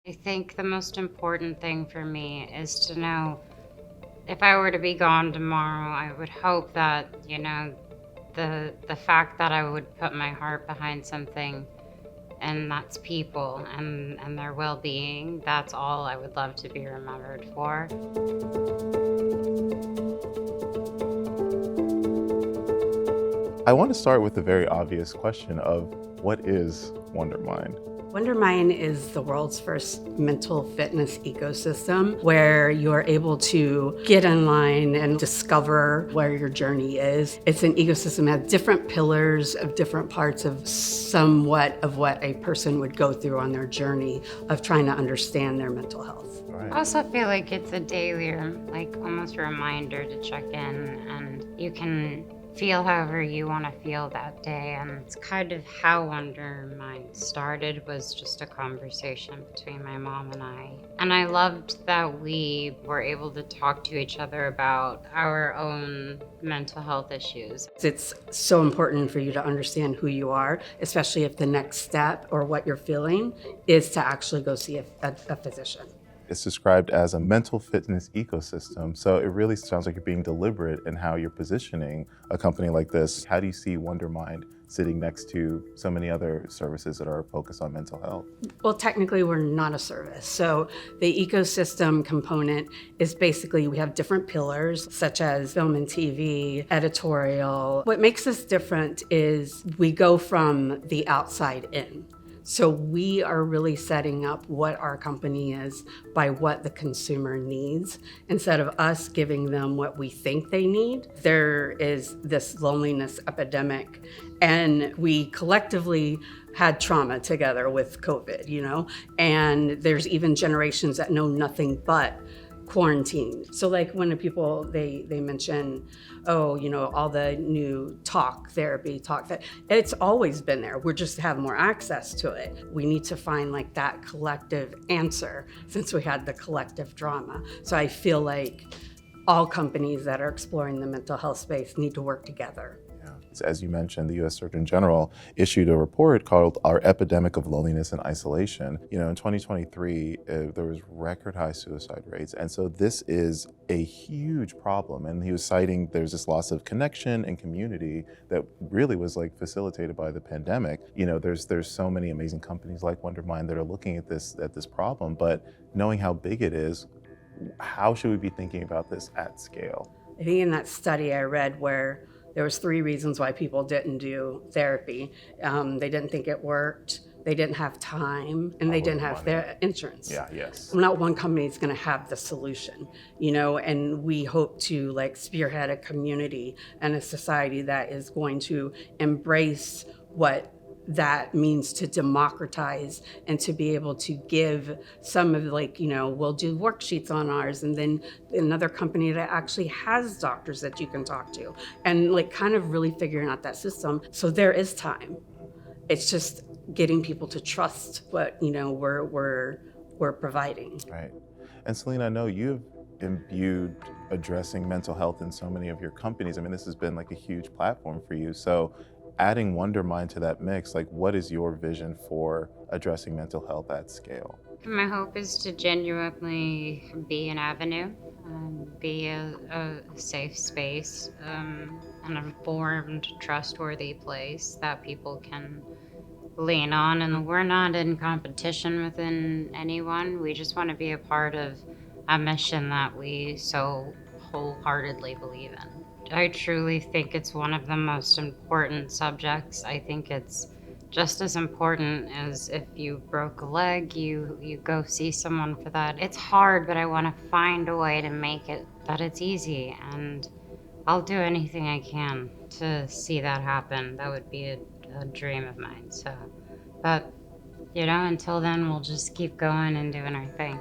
I think the most important thing for me is to know if I were to be gone tomorrow, I would hope that, the fact that I would put my heart behind something, and that's people and their well-being, that's all I would love to be remembered for. I want to start with the very obvious question of what is Wondermind? Wondermind is the world's first mental fitness ecosystem where you're able to get online and discover where your journey is. It's an ecosystem that has different pillars of different parts of somewhat of what a person would go through on their journey of trying to understand their mental health. I also feel like it's a daily, like almost a reminder to check in, and you can feel however you want to feel that day. And it's kind of how Wondermind started, was just a conversation between my mom and I. And I loved that we were able to talk to each other about our own mental health issues. It's so important for you to understand who you are, especially if the next step or what you're feeling is to actually go see a physician. It's described as a mental fitness ecosystem. So it really sounds like you're being deliberate in how you're positioning a company like this. How do you see Wondermind sitting next to so many other services that are focused on mental health? Well, technically, we're not a service. So the ecosystem component is basically we have different pillars, such as film and TV, editorial. What makes us different is we go from the outside in. So we are really setting up what our company is by what the consumer needs, instead of us giving them what we think they need. There is this loneliness epidemic, and we collectively had trauma together with COVID, and there's even generations that know nothing but quarantine. So like when people, they mention, all the new therapy, it's always been there. We just have more access to it. We need to find like that collective answer since we had the collective drama. So I feel like all companies that are exploring the mental health space need to work together. As you mentioned, the U.S. Surgeon General issued a report called Our Epidemic of Loneliness and Isolation. In 2023, there was record high suicide rates. And so this is a huge problem. And he was citing there's this loss of connection and community that really was facilitated by the pandemic. There's so many amazing companies like Wondermind that are looking at this problem, but knowing how big it is, how should we be thinking about this at scale? I think in that study I read where there was 3 reasons why people didn't do therapy. They didn't think it worked, they didn't have time, and they didn't have their insurance. Yes. Not one company is going to have the solution, and we hope to spearhead a community and a society that is going to embrace what that means to democratize and to be able to give some of we'll do worksheets on ours, and then another company that actually has doctors that you can talk to, and kind of really figuring out that system. So there is time. It's just getting people to trust what we're providing. Right. And Selena, I know you've imbued addressing mental health in so many of your companies. I mean, this has been a huge platform for you. So adding Wondermind to that mix, what is your vision for addressing mental health at scale? My hope is to genuinely be an avenue, be a safe space, an informed, trustworthy place that people can lean on. And we're not in competition within anyone. We just want to be a part of a mission that we so wholeheartedly believe in. I truly think it's one of the most important subjects. I think it's just as important as if you broke a leg, you go see someone for that. It's hard, but I want to find a way to make it that it's easy, and I'll do anything I can to see that happen. That would be a dream of mine. So, but until then, we'll just keep going and doing our thing.